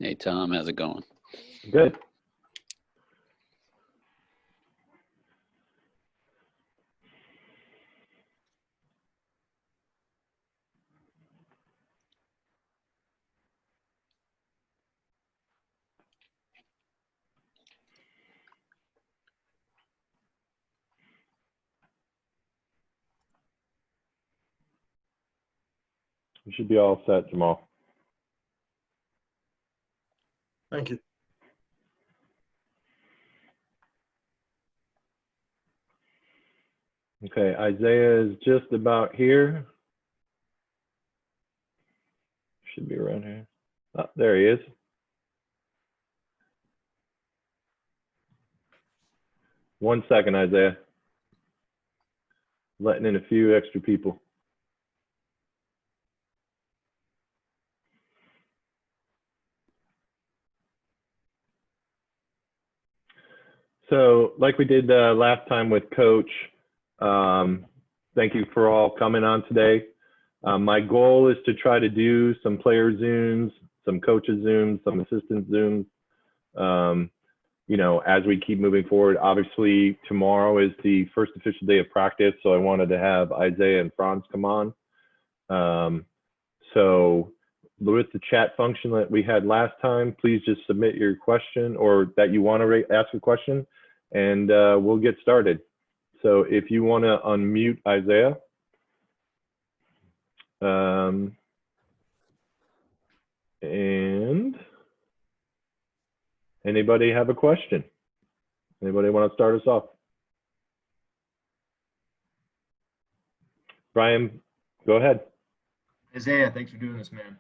Hey, Tom, how's it going? Good. You should be all set, Jamal. Thank you. Okay, Isaiah is just about here. Should be around here. Oh, there he is. One second, Isaiah. Letting in a few extra people. So, like we did last time with Coach, thank you for all coming on today. My goal is to try to do some player Zooms, some coaches Zooms, some assistant Zooms, as we keep moving forward. Obviously, tomorrow is the first official day of practice, so I wanted to have Isaiah and Franz come on. So with the chat function that we had last time, please just submit your question or that you want to ask a question, and we'll get started. So if you want to unmute Isaiah. And anybody have a question? Anybody want to start us off? Brian, go ahead. Isaiah, thanks for doing this, man.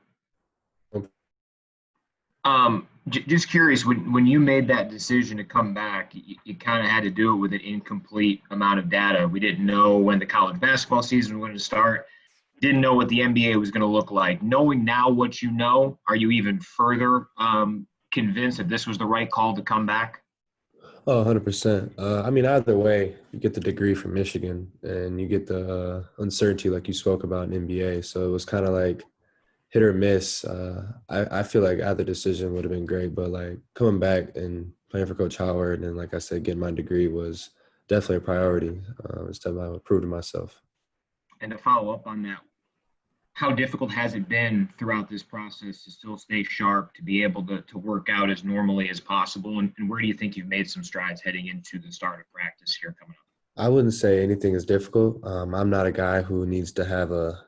Just curious, when you made that decision to come back, you kind of had to do it with an incomplete amount of data. We didn't know when the college basketball season was going to start, didn't know what the NBA was going to look like. Knowing now what you know, are you even further convinced that this was the right call to come back? Oh, 100%. I mean, either way, you get the degree from Michigan and you get the uncertainty like you spoke about in NBA. So it was kind of like hit or miss. I feel like either decision would have been great, but like coming back and playing for Coach Howard and like I said, getting my degree was definitely a priority. It's something I would prove to myself. And to follow up on that, how difficult has it been throughout this process to still stay sharp, to be able to work out as normally as possible? And where do you think you've made some strides heading into the start of practice here coming up? I wouldn't say anything is difficult. I'm not a guy who needs to have a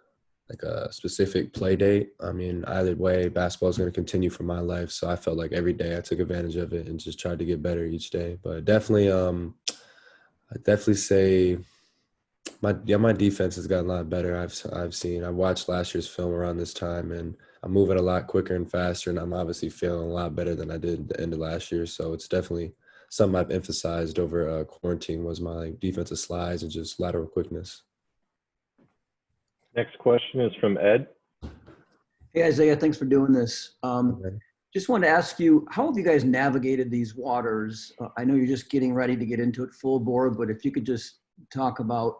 specific play date. I mean, either way, basketball is going to continue for my life. So I felt like every day I took advantage of it and just tried to get better each day. But definitely, I definitely say my defense has gotten a lot better. I've watched last year's film around this time, and I'm moving a lot quicker and faster, and I'm obviously feeling a lot better than I did at the end of last year. So it's definitely something I've emphasized over quarantine was my defensive slides and just lateral quickness. Next question is from Ed. Hey, Isaiah, thanks for doing this. Just wanted to ask you, how have you guys navigated these waters? I know you're just getting ready to get into it full board, but if you could just talk about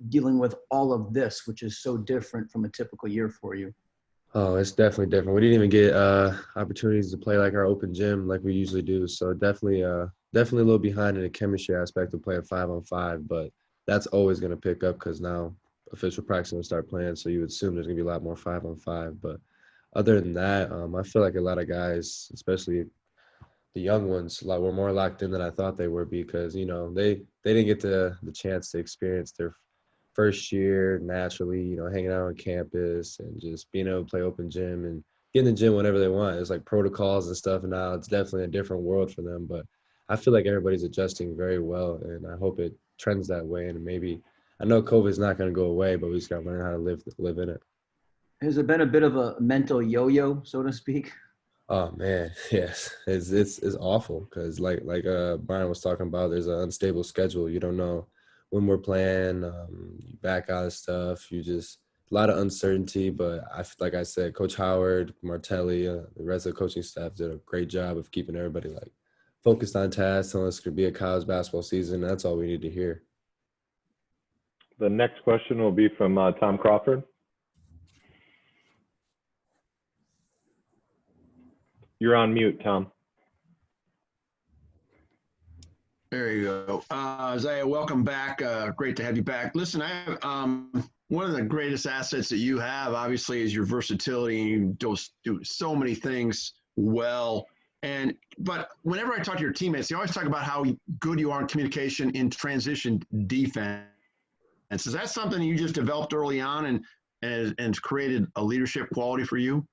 dealing with all of this, which is so different from a typical year for you. Oh, it's definitely different. We didn't even get opportunities to play like our open gym like we usually do. So definitely a little behind in the chemistry aspect of playing 5-on-5, but that's always going to pick up because now official practice will start playing. So you would assume there's going to be a lot more 5-on-5. But other than that, I feel like a lot of guys, especially the young ones, were more locked in than I thought they were because, they didn't get the chance to experience their first year naturally, hanging out on campus and just being able to play open gym and get in the gym whenever they want. It's like protocols and stuff, and now it's definitely a different world for them. But I feel like everybody's adjusting very well, and I hope it trends that way. And maybe I know COVID's not going to go away, but we just got to learn how to live in it. Has it been a bit of a mental yo-yo, so to speak? Oh man, yes, it's awful because like Brian was talking about, there's an unstable schedule. You don't know when we're playing, you back out of stuff. You just a lot of uncertainty. But like I said, Coach Howard, Martelli, the rest of the coaching staff did a great job of keeping everybody like focused on task, telling us it could be a college basketball season. That's all we need to hear. The next question will be from Tom Crawford. You're on mute, Tom. There you go. Isaiah, welcome back. Great to have you back. Listen, one of the greatest assets that you have, obviously, is your versatility. You just do so many things well. But whenever I talk to your teammates, they always talk about how good you are in communication in transition defense. Is that something you just developed early on and created a leadership quality for you?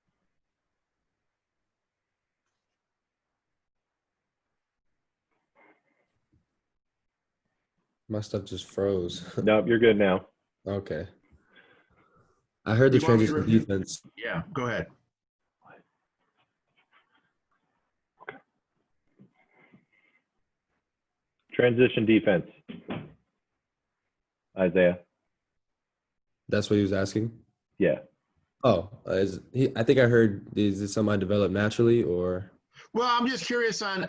My stuff just froze. Nope, you're good now. Okay. I heard the You want me to transition repeat? defense. Yeah, go ahead. Transition defense. Isaiah. That's what he was asking? Yeah. Oh, I think I heard, is this something I developed naturally or? Well, I'm just curious on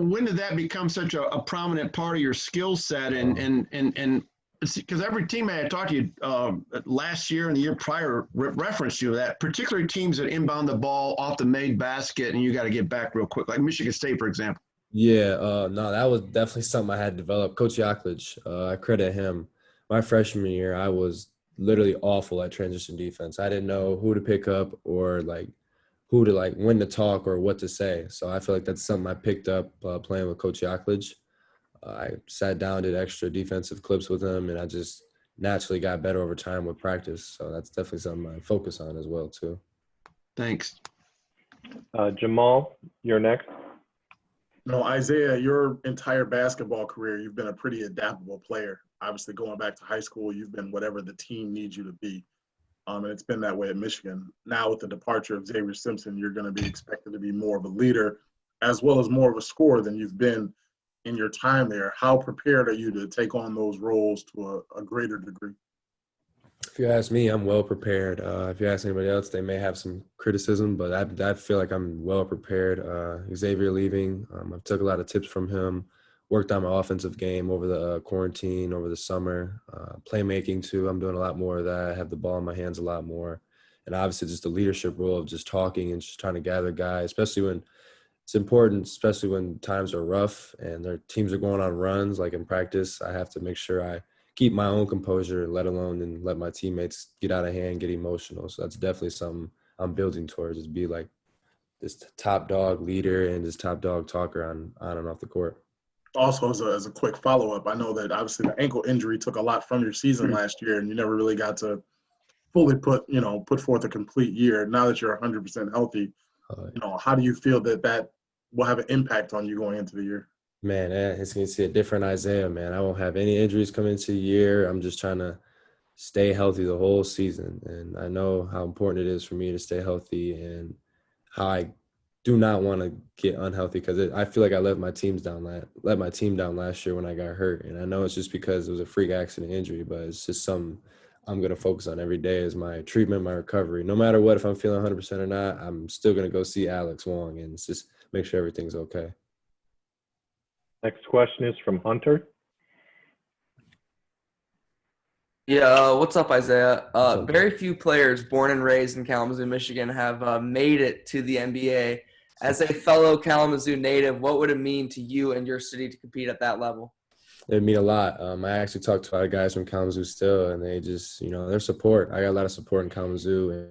when did that become such a prominent part of your skill set and because every teammate I talked to you last year and the year prior referenced you that, particularly teams that inbound the ball off the made basket and you got to get back real quick, like Michigan State, for example. Yeah, no, that was definitely something I had developed. Coach Yaklich, I credit him. My freshman year, I was literally awful at transition defense. I didn't know who to pick up or like who to like when to talk or what to say. So I feel like that's something I picked up playing with Coach Yaklich. I sat down, did extra defensive clips with him, and I just naturally got better over time with practice. So that's definitely something I focus on as well too. Thanks. Jamal, you're next. No, Isaiah, your entire basketball career, you've been a pretty adaptable player. Obviously, going back to high school, you've been whatever the team needs you to be. And it's been that way at Michigan. Now, with the departure of Xavier Simpson, you're going to be expected to be more of a leader as well as more of a scorer than you've been in your time there. How prepared are you to take on those roles to a greater degree? If you ask me, I'm well prepared. If you ask anybody else, they may have some criticism, but I feel like I'm well prepared. Xavier leaving, I took a lot of tips from him, worked on my offensive game over the quarantine, over the summer. Playmaking too, I'm doing a lot more of that. I have the ball in my hands a lot more. And obviously just the leadership role of just talking and just trying to gather guys, especially when it's important, especially when times are rough and their teams are going on runs, like in practice. I have to make sure I keep my own composure, let alone and let my teammates get out of hand, get emotional. So that's definitely something I'm building towards, is be like this top dog leader and this top dog talker on and off the court. Also, as a quick follow-up, I know that obviously the ankle injury took a lot from your season last year, and you never really got to fully put forth a complete year. Now that you're 100% healthy, how do you feel that will have an impact on you going into the year? Man, it's going to see a different Isaiah, man. I won't have any injuries coming into the year. I'm just trying to stay healthy the whole season. And I know how important it is for me to stay healthy and how I do not want to get unhealthy because I feel like I let my team down last year when I got hurt. And I know it's just because it was a freak accident injury, but it's just something I'm going to focus on every day is my treatment, my recovery. No matter what, if I'm feeling 100% or not, I'm still going to go see Alex Wong and just make sure everything's okay. Next question is from Hunter. Yeah, what's up, Isaiah? Very few players born and raised in Kalamazoo, Michigan have made it to the NBA. As a fellow Kalamazoo native, what would it mean to you and your city to compete at that level? It would mean a lot. I actually talked to a lot of guys from Kalamazoo still, and they just, their support. I got a lot of support in Kalamazoo. And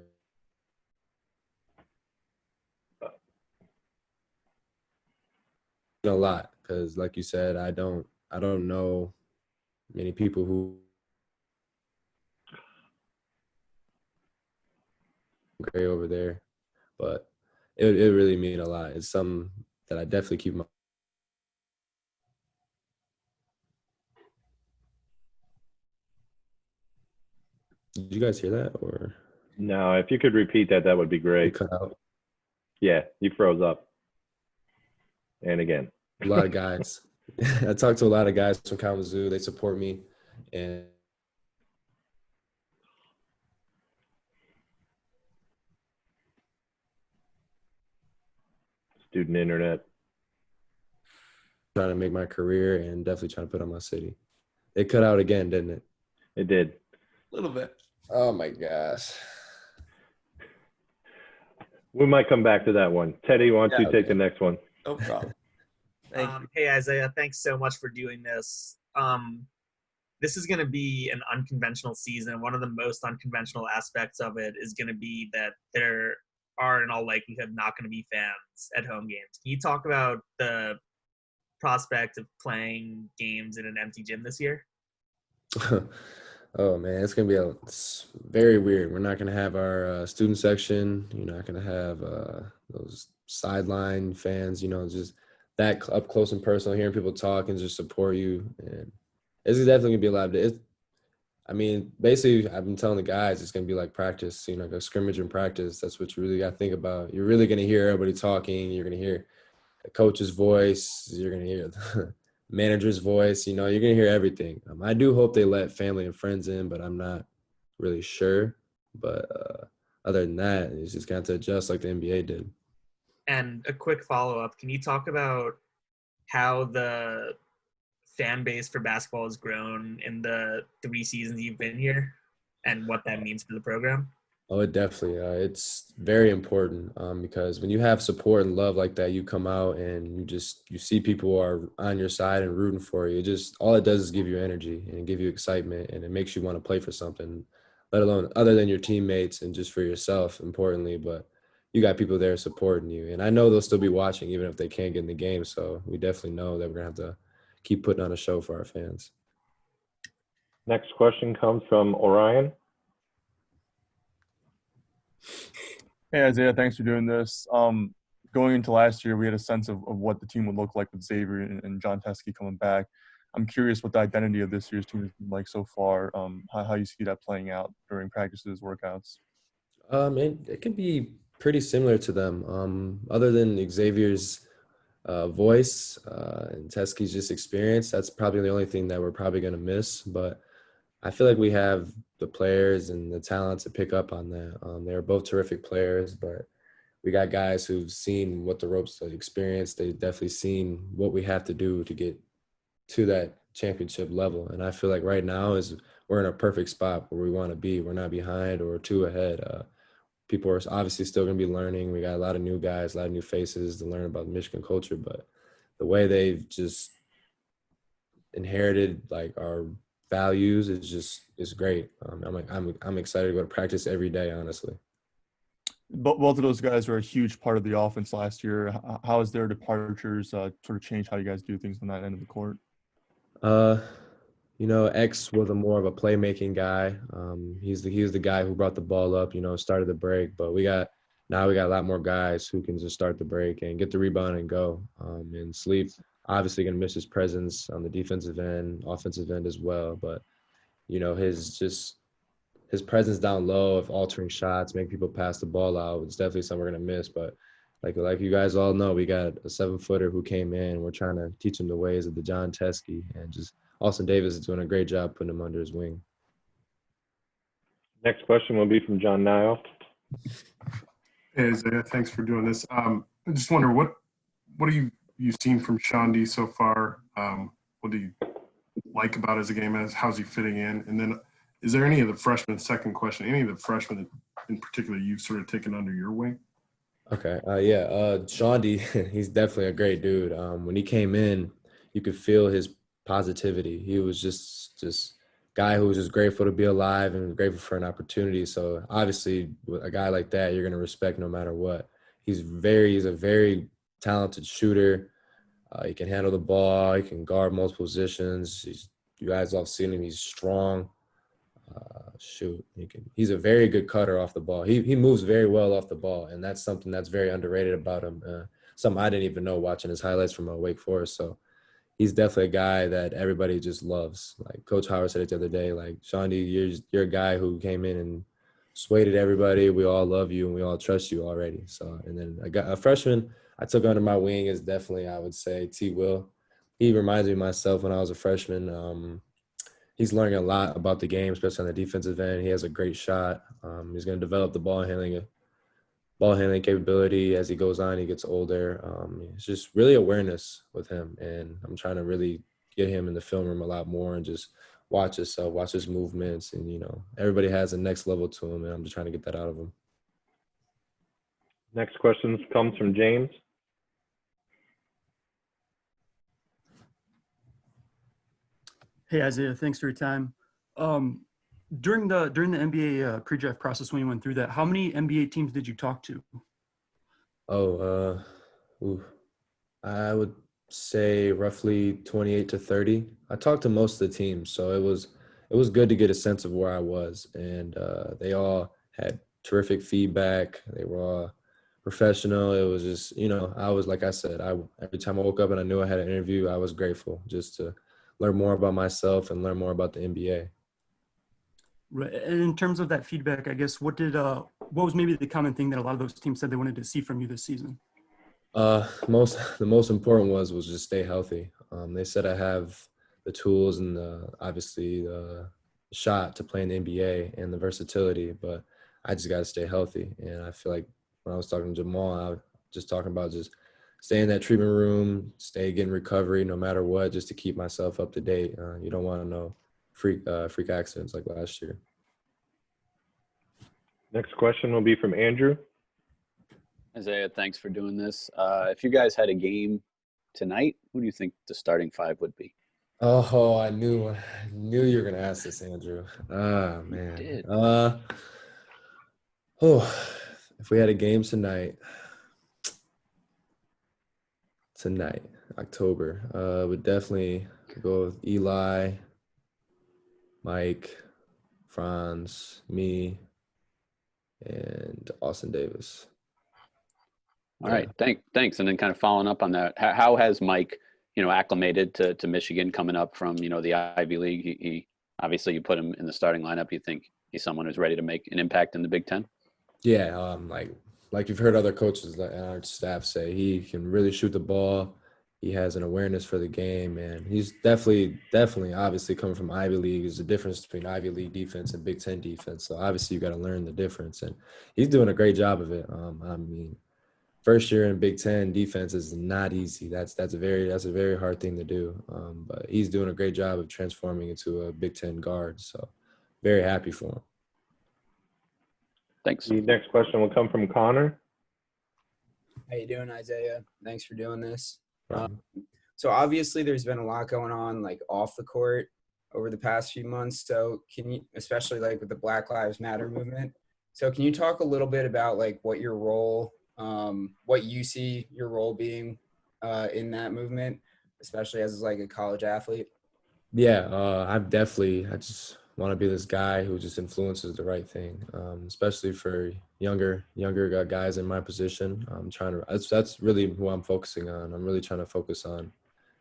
a lot, because like you said, I don't know many people who great over there, but it really mean a lot. It's something that I definitely keep my. Did you guys hear that or? No, if you could repeat that would be great. Cut out. Yeah, you froze up. And again. A lot of guys. I talked to a lot of guys from Kalamazoo. They support me, and Student internet. trying to make my career and definitely trying to put on my city. It cut out again, didn't it? It did. A little bit. Oh my gosh. We might come back to that one. Teddy, why don't you take the next one? No problem. Thank you. Hey, Isaiah, thanks so much for doing this. This is going to be an unconventional season. One of the most unconventional aspects of it is going to be that there are, in all likelihood, not going to be fans at home games. Can you talk about the prospect of playing games in an empty gym this year? Oh man, it's it's very weird. We're not gonna have our student section. You're not gonna have those sideline fans. Just that up close and personal, hearing people talk and just support you. And it's definitely gonna be a lot of. Basically, I've been telling the guys it's gonna be like practice. Like a scrimmage and practice. That's what you really got to think about. You're really gonna hear everybody talking. You're gonna hear the coach's voice. You're gonna hear the manager's voice. You're gonna hear everything. I do hope they let family and friends in, but I'm not really sure. But other than that, it's just got to adjust like the NBA did. And a quick follow-up, can you talk about how the fan base for basketball has grown in the 3 seasons you've been here and what that means for the program? Oh, it definitely. It's very important because when you have support and love like that, you come out and you see people are on your side and rooting for you. All it does is give you energy and give you excitement, and it makes you want to play for something, let alone other than your teammates and just for yourself, importantly. But you got people there supporting you, and I know they'll still be watching even if they can't get in the game. So we definitely know that we're going to have to keep putting on a show for our fans. Next question comes from Orion. Hey, Isaiah, thanks for doing this. Going into last year, we had a sense of what the team would look like with Xavier and John Teskey coming back. I'm curious what the identity of this year's team has been like so far, how you see that playing out during practices, workouts. It can be pretty similar to them. Other than Xavier's voice and Teskey's just experience, that's probably the only thing that we're probably going to miss. But I feel like we have the players and the talent to pick up on that. They're both terrific players, but we got guys who've seen what the ropes experience. They've definitely seen what we have to do to get to that championship level. And I feel like right now we're in a perfect spot where we want to be. We're not behind or too ahead. People are obviously still going to be learning. We got a lot of new guys, a lot of new faces to learn about the Michigan culture, but the way they've just inherited like our values is great. I'm excited to go to practice every day, honestly. Both of those guys were a huge part of the offense last year. How has their departures sort of changed how you guys do things on that end of the court? X was more of a playmaking guy. He was the guy who brought the ball up, started the break. But we got a lot more guys who can just start the break and get the rebound and go. And Sleep obviously going to miss his presence on the defensive end, offensive end as well. But his presence down low of altering shots, making people pass the ball out, it's definitely something we're going to miss. But like you guys all know, we got a 7-footer who came in. We're trying to teach him the ways of the John Teskey, and just Austin Davis is doing a great job putting him under his wing. Next question will be from John Niall. Hey, Isaiah, thanks for doing this. I just wonder, what have you seen from Sean D so far? What do you like about his game? How's he fitting in? And then is there any of the freshmen, second question, any of the freshmen in particular you've sort of taken under your wing? Okay. Sean D, he's definitely a great dude. When he came in, you could feel his positivity. He was just guy who was just grateful to be alive and grateful for an opportunity. So obviously with a guy like that, you're going to respect no matter what. He's a very talented shooter. He can handle the ball. He can guard multiple positions. You guys all seen him. He's strong. He's a very good cutter off the ball. He moves very well off the ball, and that's something that's very underrated about him. Something I didn't even know watching his highlights from Wake Forest. So he's definitely a guy that everybody just loves. Like Coach Howard said it the other day, like, Sean D, you're a guy who came in and swayed everybody. We all love you and we all trust you already. So, and then I got a freshman I took under my wing is definitely, I would say, T. Will. He reminds me of myself when I was a freshman. He's learning a lot about the game, especially on the defensive end. He has a great shot. He's going to develop the ball handling capability as he goes on. He gets older. It's just really awareness with him, and I'm trying to really get him in the film room a lot more and just watch his movements, and everybody has a next level to him, and I'm just trying to get that out of him. Next question comes from James. Hey Isaiah, thanks for your time. During the NBA pre-draft process, when you went through that, how many NBA teams did you talk to? I would say roughly 28 to 30. I talked to most of the teams, so it was good to get a sense of where I was, and they all had terrific feedback. They were all professional. It was just, I was, like I said, every time I woke up and I knew I had an interview, I was grateful just to learn more about myself and learn more about the NBA. Right. And in terms of that feedback, I guess, what was maybe the common thing that a lot of those teams said they wanted to see from you this season? The most important was just stay healthy. They said I have the tools and obviously the shot to play in the NBA and the versatility, but I just got to stay healthy. And I feel like when I was talking to Jamal, I was just talking about just stay in that treatment room, stay getting recovery no matter what, just to keep myself up to date. You don't want to know freak accidents like last year. Next question will be from Andrew. Isaiah, thanks for doing this. If you guys had a game tonight, who do you think the starting five would be? Oh, I knew you were gonna ask this, Andrew. Ah, man. You did. If we had a game tonight, October, would definitely go with Eli, Mike, Franz, me, and Austin Davis. All right, thanks. And then kind of following up on that, how has Mike, acclimated to Michigan coming up from, the Ivy League? He obviously you put him in the starting lineup. You think he's someone who's ready to make an impact in the Big Ten? Yeah, like you've heard other coaches and our staff say, he can really shoot the ball. He has an awareness for the game, and he's definitely, obviously coming from Ivy League. There's a difference between Ivy League defense and Big Ten defense. So obviously you got to learn the difference, and he's doing a great job of it. First year in Big Ten defense is not easy. That's a very hard thing to do. But he's doing a great job of transforming into a Big Ten guard. So very happy for him. Thanks. The next question will come from Connor. How you doing, Isaiah? Thanks for doing this. So obviously there's been a lot going on like off the court over the past few months. So can you, especially like with the Black Lives Matter movement. So can you talk a little bit about like what your role, what you see your role being in that movement, especially as like a college athlete? Yeah, I just want to be this guy who just influences the right thing, especially for younger guys in my position. That's really who I'm focusing on. I'm really trying to focus on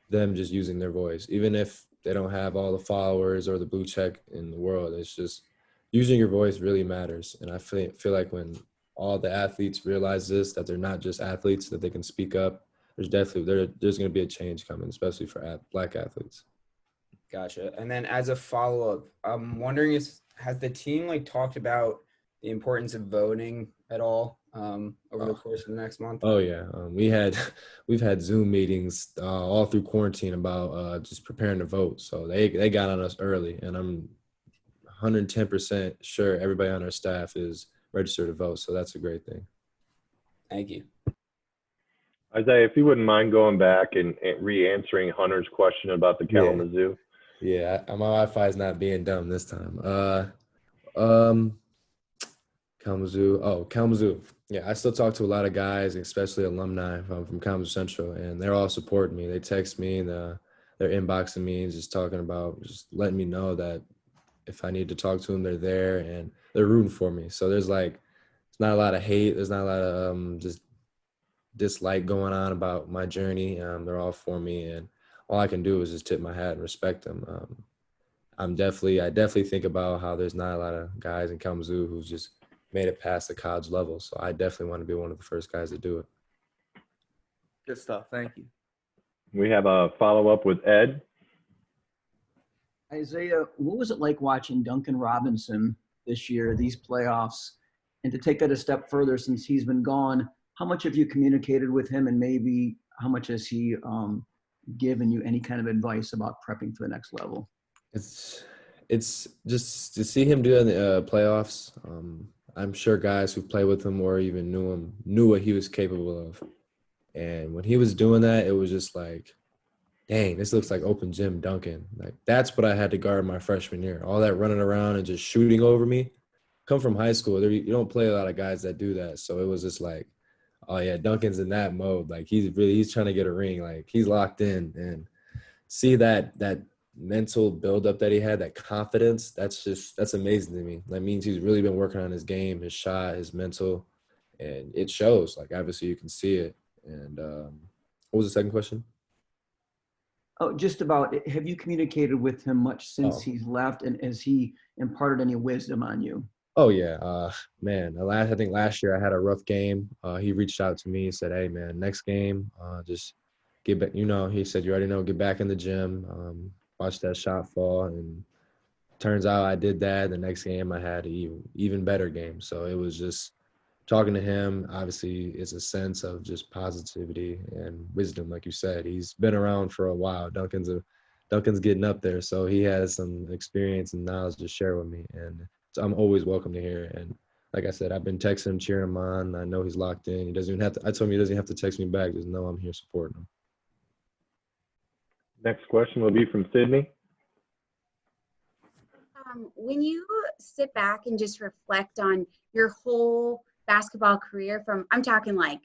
them just using their voice, even if they don't have all the followers or the blue check in the world. It's just using your voice really matters. And I feel like when all the athletes realize this, that they're not just athletes, that they can speak up, there's going to be a change coming, especially for Black athletes. Gotcha. And then as a follow-up, I'm wondering has the team like talked about the importance of voting at all over the course of the next month? Oh yeah, we've had Zoom meetings all through quarantine about just preparing to vote. So they got on us early, and I'm 110% sure everybody on our staff is registered to vote. So that's a great thing. Thank you. Isaiah, if you wouldn't mind going back and re-answering Hunter's question about the Kalamazoo. Yeah, my Wi-Fi is not being dumb this time. Kalamazoo. Yeah, I still talk to a lot of guys, especially alumni from Kalamazoo Central, and they're all supporting me. They text me, and they're inboxing me and just talking about, just letting me know that if I need to talk to them, they're there, and they're rooting for me. So there's not a lot of hate. There's not a lot of just dislike going on about my journey. They're all for me, and all I can do is just tip my hat and respect them. I definitely think about how there's not a lot of guys in Kalamazoo who've just made it past the college level. So I definitely want to be one of the first guys to do it. Good stuff. Thank you. We have a follow-up with Ed. Isaiah, what was it like watching Duncan Robinson this year, these playoffs, and to take that a step further since he's been gone? How much have you communicated with him, and maybe how much has he given you any kind of advice about prepping for the next level? It's just to see him do it in the playoffs. I'm sure guys who played with him or even knew him knew what he was capable of. And when he was doing that, it was just like, dang, this looks like open gym dunking. Like, that's what I had to guard my freshman year. All that running around and just shooting over me. Come from high school, you don't play a lot of guys that do that. So it was just like, oh yeah, Duncan's in that mode. Like he's trying to get a ring. Like he's locked in. And see that mental buildup that he had, that confidence, that's amazing to me. That means he's really been working on his game, his shot, his mental, and it shows. Like obviously you can see it. And what was the second question? Oh, just about, have you communicated with him much since he's left, and has he imparted any wisdom on you? Oh yeah, man. I think last year I had a rough game. He reached out to me and said, "Hey man, next game, just get back." He said, "You already know, get back in the gym, watch that shot fall." And turns out I did that. The next game I had an even better game. So it was just talking to him. Obviously, it's a sense of just positivity and wisdom, like you said. He's been around for a while. Duncan's getting up there, so he has some experience and knowledge to share with me, and so I'm always welcome to hear it. And like I said, I've been texting him, cheering him on. I know he's locked in. He doesn't even have to. I told him he doesn't have to text me back. Just know I'm here supporting him. Next question will be from Sydney. When you sit back and just reflect on your whole basketball career, from, I'm talking like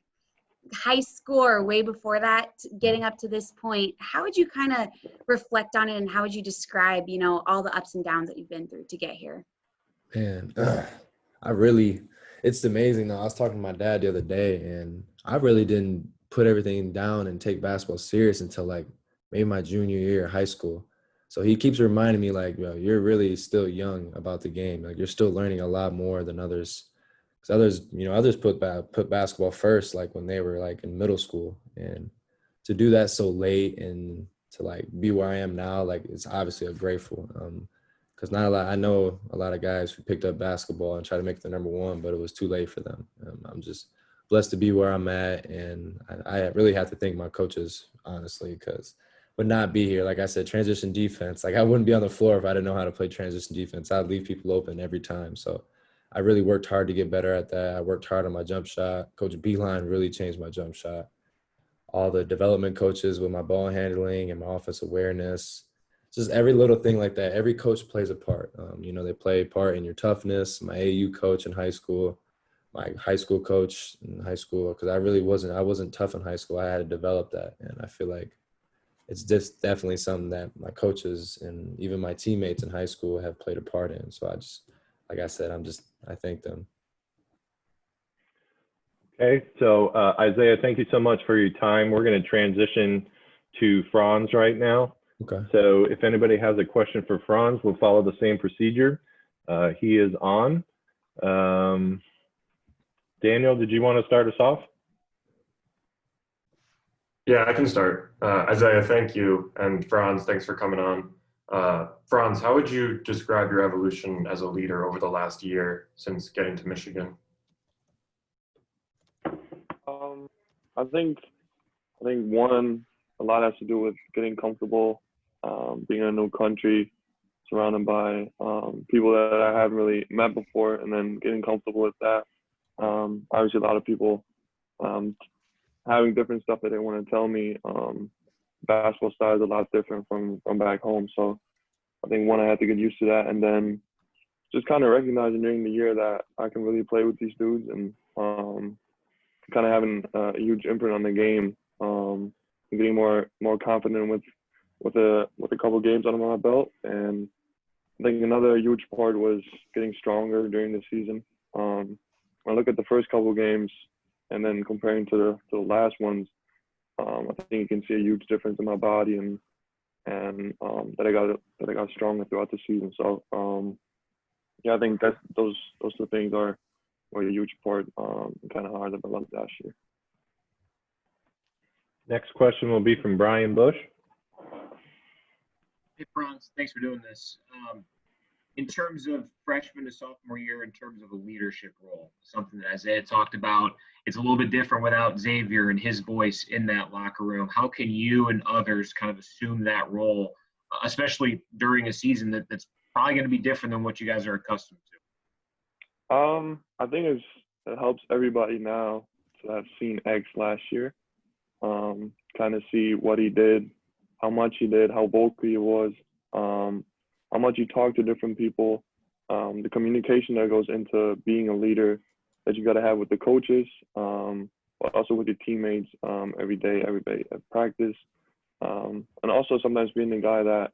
high school or way before that, getting up to this point, how would you kind of reflect on it, and how would you describe, all the ups and downs that you've been through to get here? Man, it's amazing though. I was talking to my dad the other day, and I really didn't put everything down and take basketball serious until like maybe my junior year of high school. So he keeps reminding me like, yo, you're really still young about the game. Like you're still learning a lot more than others. Because others put basketball first, like when they were like in middle school, and to do that so late and to like be where I am now, like it's obviously a grateful. Because I know a lot of guys who picked up basketball and tried to make the number one, but it was too late for them. I'm just blessed to be where I'm at, and I really have to thank my coaches, honestly, because would not be here. Like I said, transition defense, like I wouldn't be on the floor if I didn't know how to play transition defense. I'd leave people open every time. So I really worked hard to get better at that. I worked hard on my jump shot. Coach Beeline really changed my jump shot. All the development coaches with my ball handling and my offense awareness, just every little thing like that. Every coach plays a part. They play a part in your toughness. My AU coach in high school, my high school coach in high school, because I wasn't tough in high school. I had to develop that. And I feel like it's just definitely something that my coaches and even my teammates in high school have played a part in. So like I said, I thank them. Okay, so Isaiah, thank you so much for your time. We're going to transition to Franz right now. Okay. So if anybody has a question for Franz, we'll follow the same procedure. He is on. Daniel, did you want to start us off? Yeah, I can start. Isaiah, thank you. And Franz, thanks for coming on. Franz, how would you describe your evolution as a leader over the last year since getting to Michigan? I think one, a lot has to do with getting comfortable, being in a new country, surrounded by people that I haven't really met before, and then getting comfortable with that. Obviously, a lot of people having different stuff that they want to tell me. Basketball style is a lot different from back home, so I think one, I had to get used to that, and then just kind of recognizing during the year that I can really play with these dudes, and kind of having a huge imprint on the game, and getting more confident with a couple games under my belt. And I think another huge part was getting stronger during the season. When I look at the first couple games and then comparing to the last ones, I think you can see a huge difference in my body and that I got stronger throughout the season. So I think that those two things were a huge part, kind of hard to develop last year. Next question will be from Brian Bush. Hey, Franz, thanks for doing this. In terms of freshman to sophomore year, in terms of a leadership role, something that Isaiah talked about, it's a little bit different without Xavier and his voice in that locker room. How can you and others kind of assume that role, especially during a season that's probably going to be different than what you guys are accustomed to? I think it helps everybody now to have seen X last year. Kind of see what he did, how much he did, how vocal he was, how much he talked to different people, the communication that goes into being a leader that you got to have with the coaches, but also with your teammates every day at practice, and also sometimes being the guy that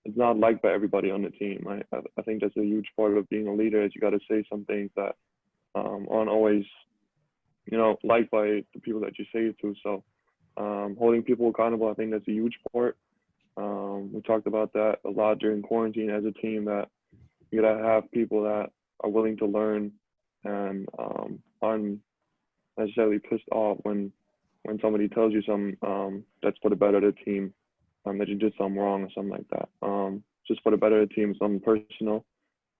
is not liked by everybody on the team. I think that's a huge part of being a leader is you got to say some things that aren't always, liked by the people that you say it to. So holding people accountable, I think that's a huge part. We talked about that a lot during quarantine as a team, that you gotta have people that are willing to learn and aren't necessarily pissed off when somebody tells you something that's for the better of the team, that you did something wrong or something like that. Just for the better of the team, something personal.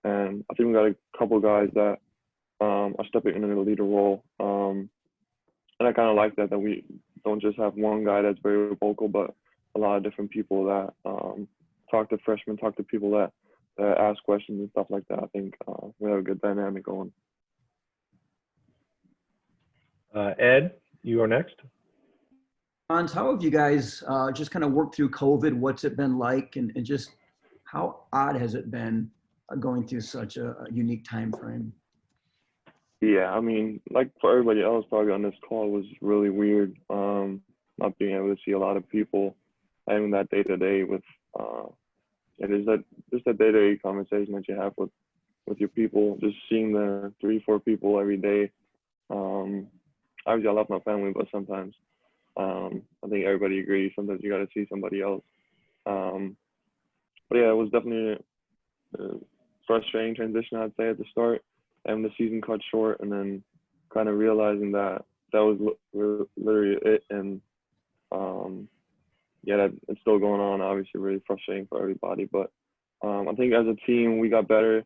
And I think we got a couple guys that are stepping into the leader role. And I kind of like that we don't just have one guy that's very vocal, but a lot of different people that talk to freshmen, talk to people that ask questions and stuff like that. I think we have a good dynamic going. Ed, you are next. Franz, how have you guys just kind of worked through COVID? What's it been like, and just how odd has it been going through such a unique time frame? Yeah, I mean, like for everybody else probably on this call, it was really weird not being able to see a lot of people, having that day-to-day with it is that just that day-to-day conversation that you have with your people, just seeing the 3-4 people every day. Obviously I love my family, but sometimes I think everybody agrees sometimes you got to see somebody else. But yeah, it was definitely a frustrating transition, I'd say, at the start, having the season cut short and then kind of realizing that was literally it. And yeah, it's still going on, obviously really frustrating for everybody. But I think as a team, we got better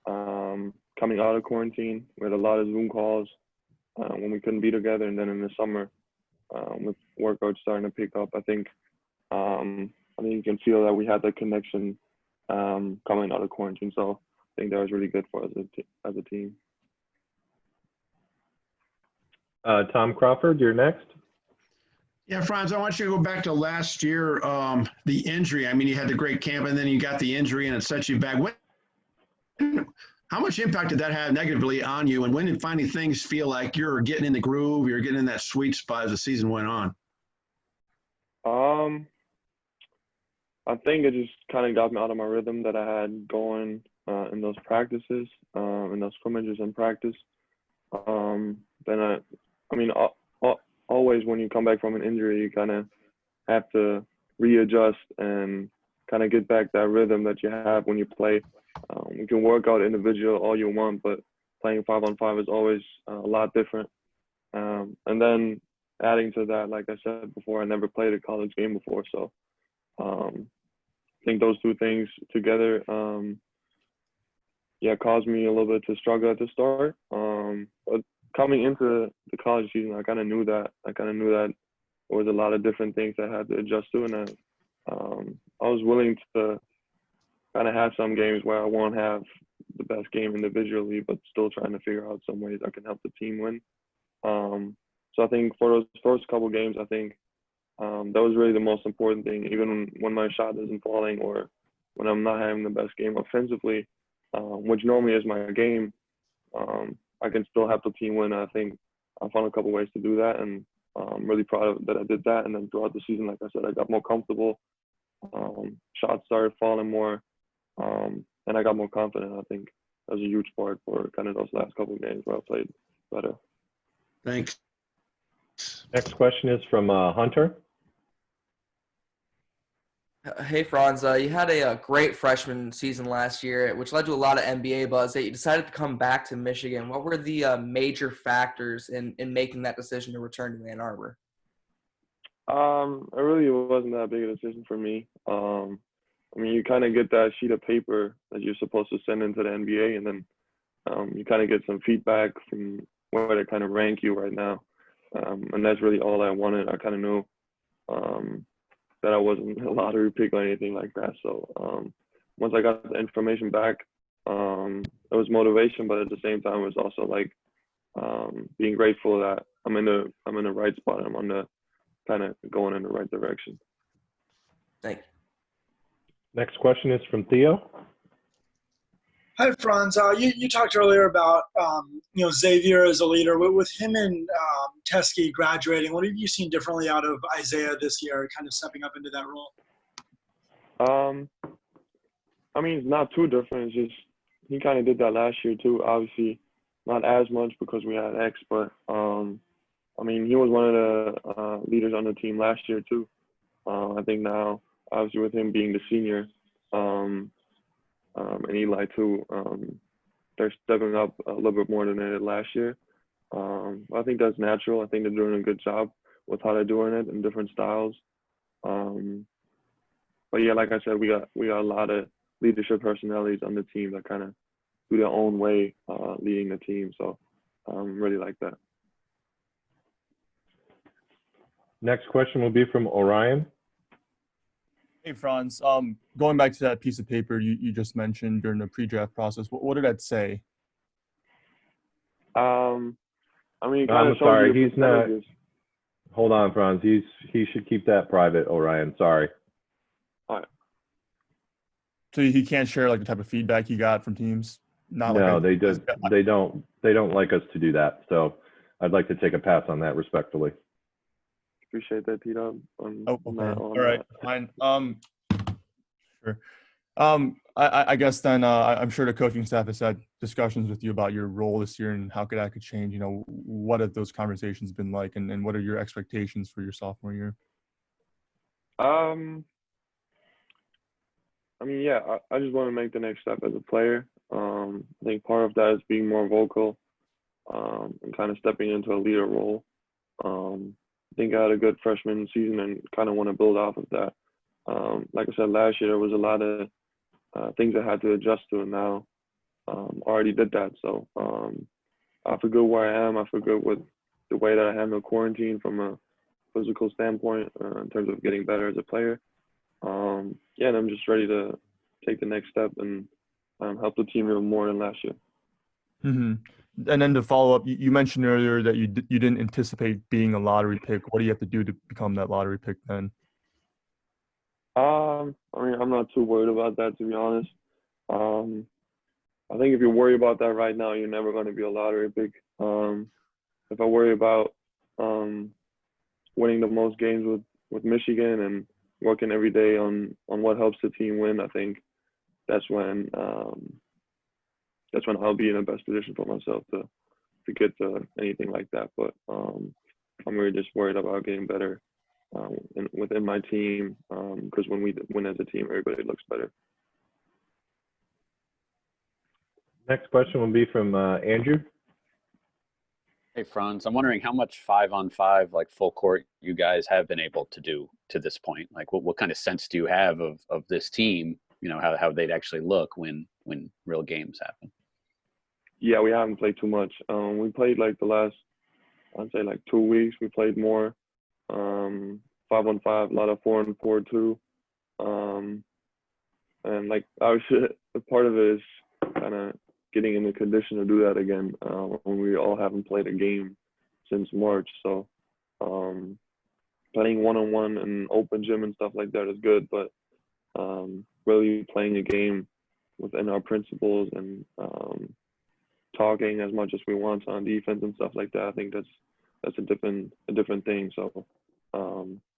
coming out of quarantine. We had a lot of Zoom calls when we couldn't be together. And then in the summer, with workouts starting to pick up, I think you can feel that we had that connection coming out of quarantine. So I think that was really good for us as a team. Tom Crawford, you're next. Yeah, Franz, I want you to go back to last year, the injury. I mean, you had the great camp, and then you got the injury, and it set you back. How much impact did that have negatively on you, and when did finally things feel like you're getting in the groove, you're getting in that sweet spot as the season went on? I think it just kind of got me out of my rhythm that I had going in those practices, in those scrimmages in practice. Always when you come back from an injury, you kind of have to readjust and kind of get back that rhythm that you have when you play. You can work out individual all you want, but playing 5-on-5 is always a lot different. And then adding to that, like I said before, I never played a college game before, so I think those two things together, caused me a little bit to struggle at the start. But coming into the college season, I kind of knew that. There was a lot of different things I had to adjust to, and I was willing to kind of have some games where I won't have the best game individually, but still trying to figure out some ways I can help the team win. So I think for those first couple games, I think that was really the most important thing. Even when my shot isn't falling or when I'm not having the best game offensively, which normally is my game, I can still help the team win. I think I found a couple ways to do that, and I'm really proud of that I did that. And then throughout the season, like I said, I got more comfortable. Shots started falling more, and I got more confident. I think that was a huge part for kind of those last couple of games where I played better. Thanks. Next question is from Hunter. Hey, Franz, you had a great freshman season last year, which led to a lot of NBA buzz. That you decided to come back to Michigan. What were the major factors in making that decision to return to Ann Arbor? It really wasn't that big a decision for me. You kind of get that sheet of paper that you're supposed to send into the NBA, and then you kind of get some feedback from where they kind of rank you right now. And that's really all I wanted. I kind of knew that I wasn't a lottery pick or anything like that. So once I got the information back, it was motivation, but at the same time, it was also like being grateful that I'm in the right spot. I'm on the kind of going in the right direction. Thank you. Next question is from Theo. Hi, Franz. You talked earlier about Xavier as a leader. With him and Teskey graduating, what have you seen differently out of Isaiah this year, kind of stepping up into that role? I mean, it's not too different. It's just he kind of did that last year too. Obviously, not as much because we had X, but I mean, he was one of the leaders on the team last year too. I think now, obviously, with him being the senior, and Eli too, they're stepping up a little bit more than they did last year. I think that's natural. I think they're doing a good job with how they're doing it in different styles. But yeah, like I said, we got a lot of leadership personalities on the team that kind of do their own way leading the team. So really like that. Next question will be from Orion. Hey, Franz. Going back to that piece of paper you just mentioned during the pre-draft process, what did that say? I mean, I'm sorry, he's not. Hold on, Franz. He should keep that private, Orion. Sorry. All right. So he can't share like the type of feedback he got from teams. No, they don't like us to do that. So I'd like to take a pass on that respectfully. Appreciate that, Peter. All right, fine. Sure. I guess then I'm sure the coaching staff has had discussions with you about your role this year and how that could change. What have those conversations been like, and what are your expectations for your sophomore year? I mean, yeah, I just want to make the next step as a player. I think part of that is being more vocal and kind of stepping into a leader role. I think I had a good freshman season and kind of want to build off of that. Like I said, last year there was a lot of things I had to adjust to, and now already did that. So I feel good where I am. I feel good with the way that I handle quarantine from a physical standpoint in terms of getting better as a player. Yeah, and I'm just ready to take the next step and help the team even more than last year. Mm-hmm. And then to follow up, you mentioned earlier that you didn't anticipate being a lottery pick. What do you have to do to become that lottery pick then? I mean, I'm not too worried about that, to be honest. I think if you worry about that right now, you're never going to be a lottery pick. If I worry about winning the most games with Michigan and working every day on what helps the team win, I think that's when I'll be in the best position for myself to get to anything like that. But I'm really just worried about getting better within my team because when we win as a team, everybody looks better. Next question will be from Andrew. Hey, Franz, I'm wondering how much 5-on-5, like full court, you guys have been able to do to this point. Like, what kind of sense do you have of this team? How they'd actually look when real games happen. Yeah, we haven't played too much. We played like the last, I'd say like 2 weeks. We played more 5-on-5, a lot of 4-on-4 too. And like obviously, a part of it is kind of getting in the condition to do that again when we all haven't played a game since March. So playing one-on-one and open gym and stuff like that is good, but really playing a game within our principles and talking as much as we want on defense and stuff like that, I think that's a different thing. So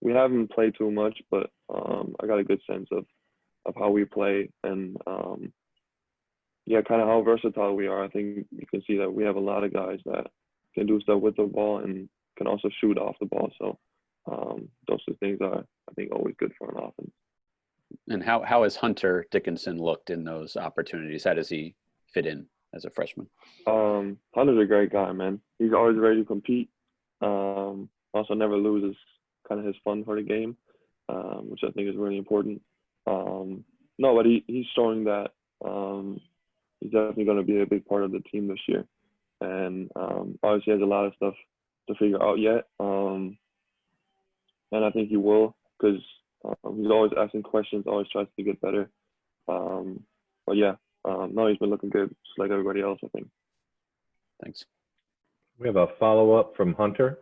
we haven't played too much, but I got a good sense of how we play and yeah, kind of how versatile we are. I think you can see that we have a lot of guys that can do stuff with the ball and can also shoot off the ball. So those two things are, I think, always good for an offense. And how has Hunter Dickinson looked in those opportunities? How does he fit in as a freshman? Hunter's a great guy, man. He's always ready to compete. Also never loses kind of his fun for the game, which I think is really important. No, but he's showing that he's definitely going to be a big part of the team this year. And obviously has a lot of stuff to figure out yet. And I think he will because he's always asking questions, always tries to get better. But yeah, no, he's been looking good, just like everybody else, I think. Thanks. We have a follow-up from Hunter.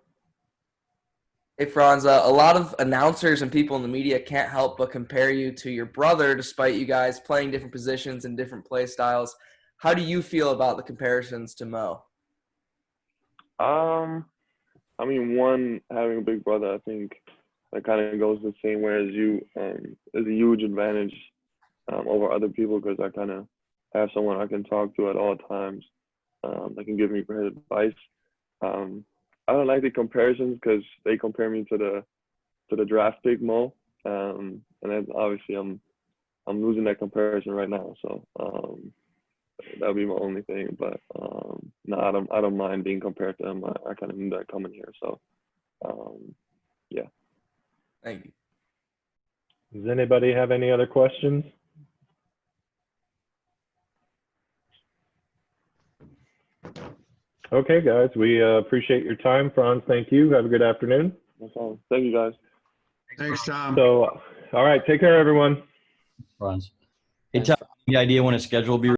Hey, Franz, a lot of announcers and people in the media can't help but compare you to your brother, despite you guys playing different positions and different play styles. How do you feel about the comparisons to Mo? I mean, one, having a big brother, I think that kind of goes the same way as you, is a huge advantage over other people, because I kind of have someone I can talk to at all times that can give me great advice. I don't like the comparisons because they compare me to the draft pick Mo, and then obviously I'm losing that comparison right now. So that would be my only thing. But no, I don't mind being compared to him. I kind of knew that coming here. So yeah. Thank you. Does anybody have any other questions? Okay, guys, we appreciate your time. Franz, thank you. Have a good afternoon. No problem. Thank you, guys. Thanks, Tom. So, all right, take care, everyone. Franz. Hey, Tom, any idea when a schedule will be